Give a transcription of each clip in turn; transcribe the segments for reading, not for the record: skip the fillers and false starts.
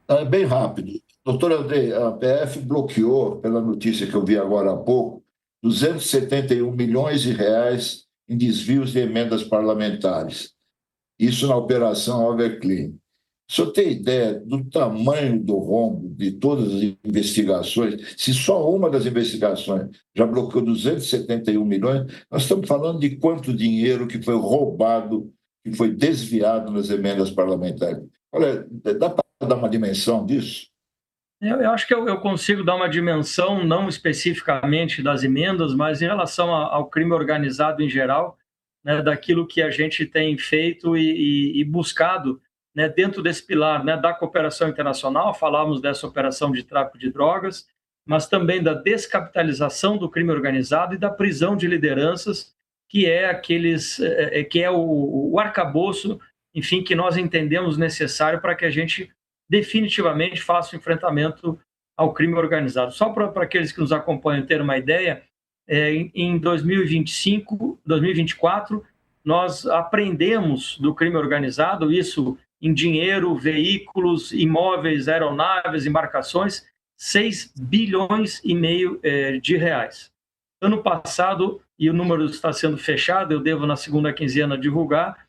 É bem rápido. Doutor Andrei, a PF bloqueou, pela notícia que eu vi agora há pouco, 271 milhões de reais em desvios de emendas parlamentares. Isso na Operação Everclean. O senhor tem ideia do tamanho do rombo de todas as investigações? Se só uma das investigações já bloqueou 271 milhões, nós estamos falando de quanto dinheiro que foi roubado, que foi desviado nas emendas parlamentares. Olha, dá para dar uma dimensão disso? Eu acho que eu consigo dar uma dimensão, não especificamente das emendas, mas em relação ao crime organizado em geral, né, daquilo que a gente tem feito e buscado, né, dentro desse pilar, né, da cooperação internacional. Falamos dessa operação de tráfico de drogas, mas também da descapitalização do crime organizado e da prisão de lideranças, que é que é o arcabouço, enfim, que nós entendemos necessário para que a gente definitivamente faça o enfrentamento ao crime organizado. Só para aqueles que nos acompanham ter uma ideia, em 2025, 2024, nós apreendemos do crime organizado, isso em dinheiro, veículos, imóveis, aeronaves, embarcações, 6 bilhões e meio de reais. Ano passado, e o número está sendo fechado, eu devo na segunda quinzena divulgar,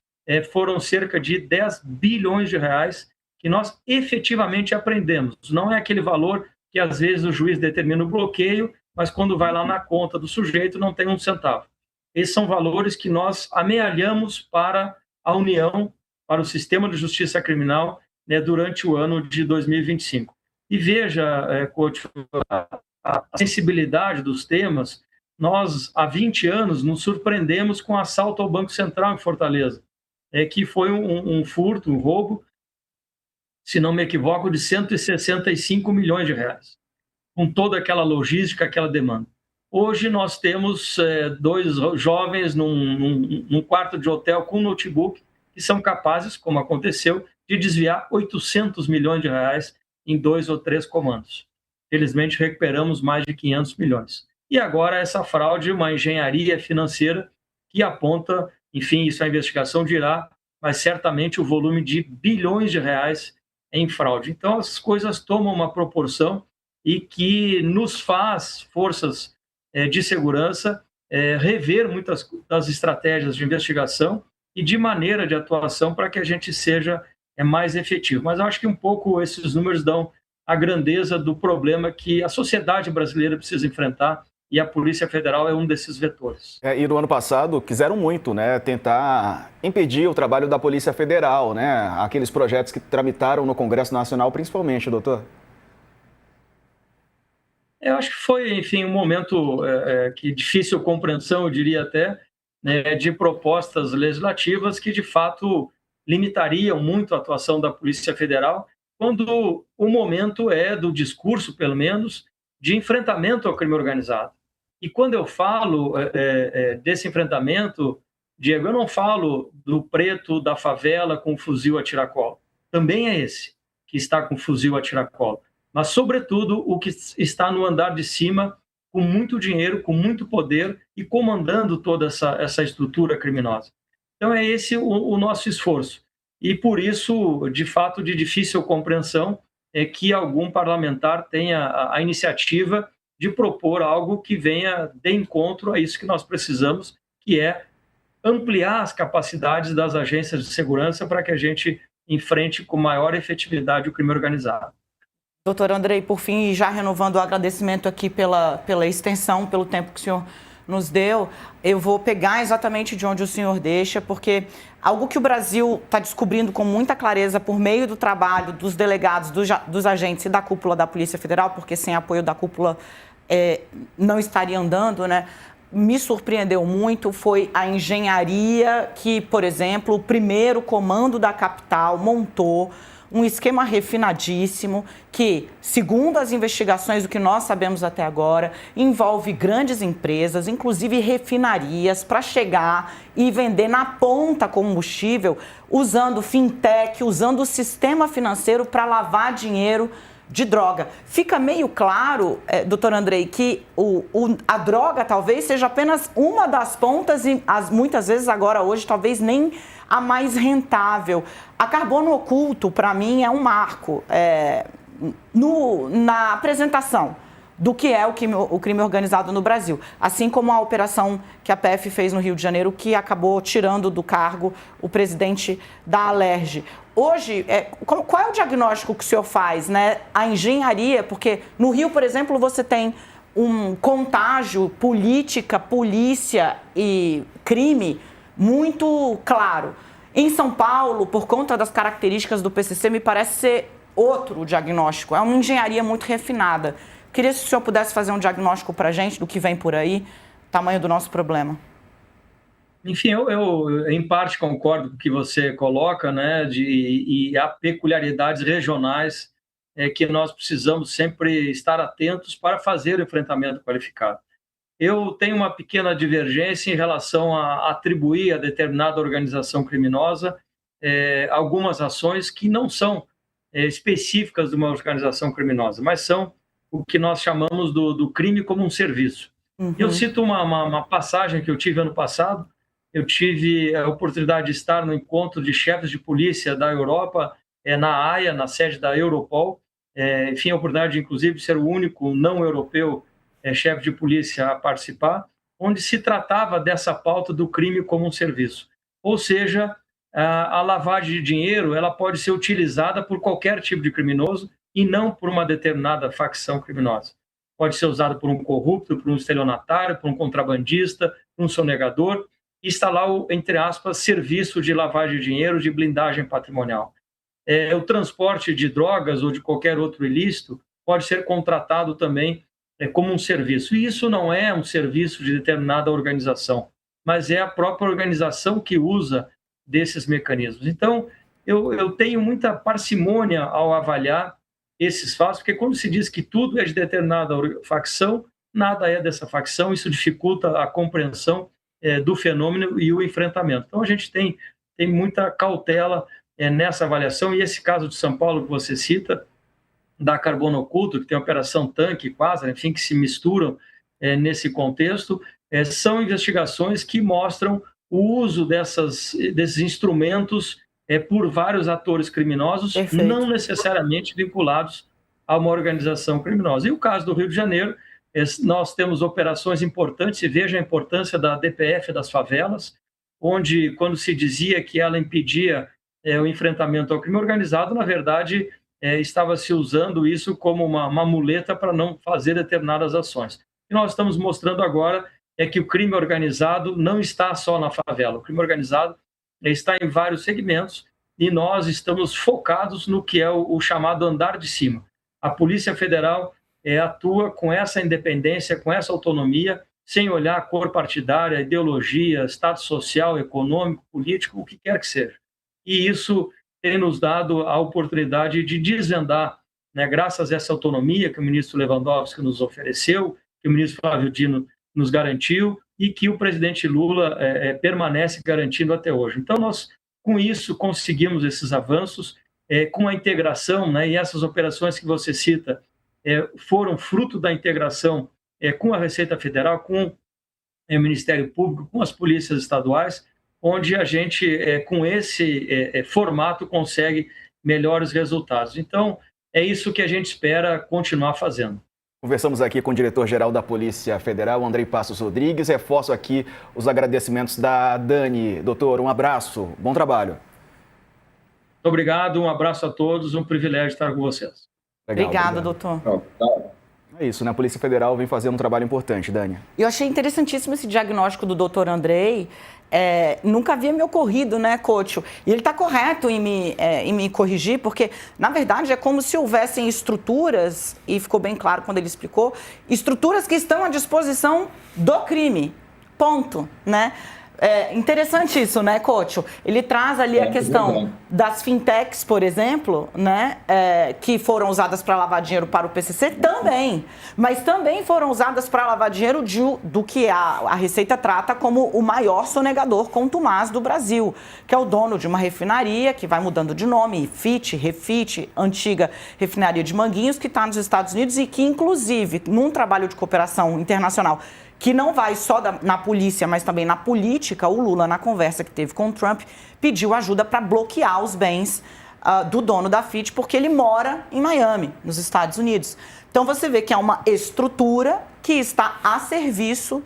foram cerca de 10 bilhões de reais que nós efetivamente aprendemos. Não é aquele valor que às vezes o juiz determina o bloqueio, mas quando vai lá na conta do sujeito não tem um centavo. Esses são valores que nós amealhamos para a União, para o sistema de justiça criminal, né, durante o ano de 2025. E veja, Couto, a sensibilidade dos temas. Nós, há 20 anos, nos surpreendemos com o assalto ao Banco Central em Fortaleza, que foi um furto, um roubo, se não me equivoco, de 165 milhões de reais, com toda aquela logística, aquela demanda. Hoje nós temos dois jovens num quarto de hotel com notebook que são capazes, como aconteceu, de desviar 800 milhões de reais em 2 ou 3 comandos. Felizmente recuperamos mais de 500 milhões. E agora essa fraude, uma engenharia financeira que aponta, enfim, isso a investigação dirá, mas certamente o volume de bilhões de reais em fraude. Então, as coisas tomam uma proporção e que nos faz, forças de segurança, rever muitas das estratégias de investigação e de maneira de atuação para que a gente seja mais efetivo. Mas eu acho que um pouco esses números dão a grandeza do problema que a sociedade brasileira precisa enfrentar, e a Polícia Federal é um desses vetores. E no ano passado quiseram muito, né, tentar impedir o trabalho da Polícia Federal, né, aqueles projetos que tramitaram no Congresso Nacional, principalmente, doutor. Eu acho que foi, enfim, um momento que difícil compreensão, eu diria até, né, de propostas legislativas que, de fato, limitariam muito a atuação da Polícia Federal, quando o momento é do discurso, pelo menos, de enfrentamento ao crime organizado. E quando eu falo desse enfrentamento, Diego, eu não falo do preto da favela com fuzil a tiracolo. Também é esse que está com fuzil a tiracolo. Mas, sobretudo, o que está no andar de cima, com muito dinheiro, com muito poder e comandando toda essa estrutura criminosa. Então, é esse o nosso esforço. E, por isso, de fato, de difícil compreensão é que algum parlamentar tenha a iniciativa de propor algo que venha de encontro a isso que nós precisamos, que é ampliar as capacidades das agências de segurança para que a gente enfrente com maior efetividade o crime organizado. Doutor Andrei, por fim, já renovando o agradecimento aqui pela extensão, pelo tempo que o senhor nos deu, eu vou pegar exatamente de onde o senhor deixa, porque algo que o Brasil está descobrindo com muita clareza por meio do trabalho dos delegados, dos agentes e da cúpula da Polícia Federal, porque sem apoio da cúpula não estaria andando, né? Me surpreendeu muito foi a engenharia que, por exemplo, o primeiro comando da capital montou um esquema refinadíssimo que, segundo as investigações, o que nós sabemos até agora, envolve grandes empresas, inclusive refinarias, para chegar e vender na ponta combustível, usando fintech, usando o sistema financeiro para lavar dinheiro de droga. Fica meio claro, doutor Andrei, que a droga talvez seja apenas uma das pontas e muitas vezes agora, hoje, talvez nem a mais rentável. A Carbono Oculto, para mim, é um marco na apresentação do que é o crime organizado no Brasil. Assim como a operação que a PF fez no Rio de Janeiro, que acabou tirando do cargo o presidente da Alerj. Hoje, qual é o diagnóstico que o senhor faz, né? A engenharia, porque no Rio, por exemplo, você tem um contágio política, polícia e crime muito claro. Em São Paulo, por conta das características do PCC, me parece ser outro diagnóstico. É uma engenharia muito refinada. Queria se o senhor pudesse fazer um diagnóstico para a gente do que vem por aí, tamanho do nosso problema. Enfim, eu em parte concordo com o que você coloca, né, e há peculiaridades regionais que nós precisamos sempre estar atentos para fazer o enfrentamento qualificado. Eu tenho uma pequena divergência em relação a atribuir a determinada organização criminosa algumas ações que não são específicas de uma organização criminosa, mas são o que nós chamamos do crime como um serviço. Uhum. Eu cito uma passagem que eu tive ano passado. Eu tive a oportunidade de estar no encontro de chefes de polícia da Europa, na Haia, na sede da Europol. Enfim, a oportunidade, de, inclusive, ser o único não europeu chefe de polícia a participar, onde se tratava dessa pauta do crime como um serviço. Ou seja, a lavagem de dinheiro ela pode ser utilizada por qualquer tipo de criminoso e não por uma determinada facção criminosa. Pode ser usada por um corrupto, por um estelionatário, por um contrabandista, por um sonegador, e está lá o, entre aspas, serviço de lavagem de dinheiro, de blindagem patrimonial. O transporte de drogas ou de qualquer outro ilícito pode ser contratado também como um serviço. E isso não é um serviço de determinada organização, mas é a própria organização que usa desses mecanismos. Então, eu tenho muita parcimônia ao avaliar esses fatos, porque quando se diz que tudo é de determinada facção, nada é dessa facção, isso dificulta a compreensão do fenômeno e o enfrentamento. Então, a gente tem muita cautela nessa avaliação, e esse caso de São Paulo que você cita, da Carbono Oculto, que tem a Operação Tanque, Quasar, enfim, que se misturam nesse contexto, são investigações que mostram o uso desses instrumentos por vários atores criminosos, Perfeito. Não necessariamente vinculados a uma organização criminosa. E o caso do Rio de Janeiro, nós temos operações importantes, e veja a importância da DPF das favelas, onde, quando se dizia que ela impedia o enfrentamento ao crime organizado, na verdade, estava se usando isso como uma muleta para não fazer determinadas ações. O que nós estamos mostrando agora é que o crime organizado não está só na favela. O crime organizado está em vários segmentos e nós estamos focados no que é o chamado andar de cima. A Polícia Federal atua com essa independência, com essa autonomia, sem olhar a cor partidária, ideologia, status social, econômico, político, o que quer que seja. E isso tem nos dado a oportunidade de desvendar, né, graças a essa autonomia que o ministro Lewandowski nos ofereceu, que o ministro Flávio Dino nos garantiu e que o presidente Lula permanece garantindo até hoje. Então, nós, com isso, conseguimos esses avanços, com a integração, né, e essas operações que você cita foram fruto da integração com a Receita Federal, com o Ministério Público, com as polícias estaduais, onde a gente, com esse formato, consegue melhores resultados. Então, é isso que a gente espera continuar fazendo. Conversamos aqui com o diretor-geral da Polícia Federal, Andrei Passos Rodrigues. Reforço aqui os agradecimentos da Dani. Doutor, um abraço, bom trabalho. Muito obrigado, um abraço a todos, um privilégio estar com vocês. Obrigada, doutor. É isso, né? A Polícia Federal vem fazendo um trabalho importante, Dani. Eu achei interessantíssimo esse diagnóstico do doutor Andrei. Nunca havia me ocorrido, né, Couto? E ele está correto em me corrigir, porque, na verdade, é como se houvessem estruturas, e ficou bem claro quando ele explicou, estruturas que estão à disposição do crime. Ponto, né? Interessante isso, né, Couto? Ele traz ali a questão das fintechs, por exemplo, né, que foram usadas para lavar dinheiro para o PCC também, mas também foram usadas para lavar dinheiro do que a Receita trata como o maior sonegador contumaz do Brasil, que é o dono de uma refinaria que vai mudando de nome, Refit, antiga refinaria de Manguinhos, que está nos Estados Unidos e que, inclusive, num trabalho de cooperação internacional, que não vai só na polícia, mas também na política, o Lula, na conversa que teve com o Trump, pediu ajuda para bloquear os bens do dono da FIT, porque ele mora em Miami, nos Estados Unidos. Então você vê que é uma estrutura que está a serviço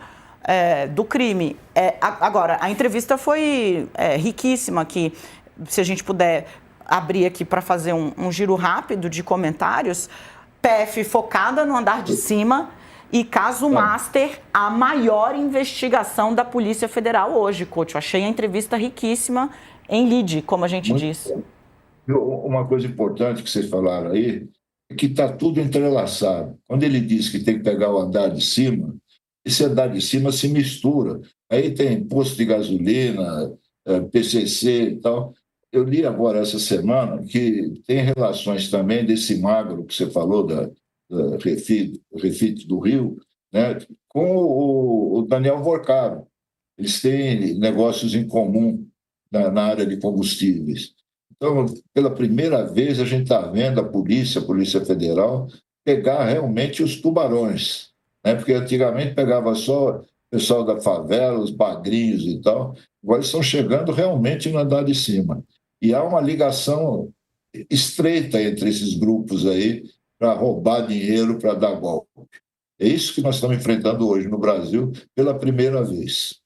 do crime. Agora, a entrevista foi riquíssima aqui. Se a gente puder abrir aqui para fazer um giro rápido de comentários, PF focada no andar de cima, e caso Master, a maior investigação da Polícia Federal hoje, Couto. Achei a entrevista riquíssima em lead, como a gente diz. Uma coisa importante que vocês falaram aí é que está tudo entrelaçado. Quando ele diz que tem que pegar o andar de cima, esse andar de cima se mistura. Aí tem posto de gasolina, PCC e tal. Eu li agora essa semana que tem relações também desse magro que você falou, da Refit do Rio, né, com o Daniel Vorcaro. Eles têm negócios em comum na área de combustíveis. Então, pela primeira vez, a gente está vendo a Polícia Federal, pegar realmente os tubarões, né? Porque antigamente pegava só o pessoal da favela, os bagrinhos e tal. Agora eles estão chegando realmente no andar de cima. E há uma ligação estreita entre esses grupos aí, para roubar dinheiro, para dar golpe. É isso que nós estamos enfrentando hoje no Brasil pela primeira vez.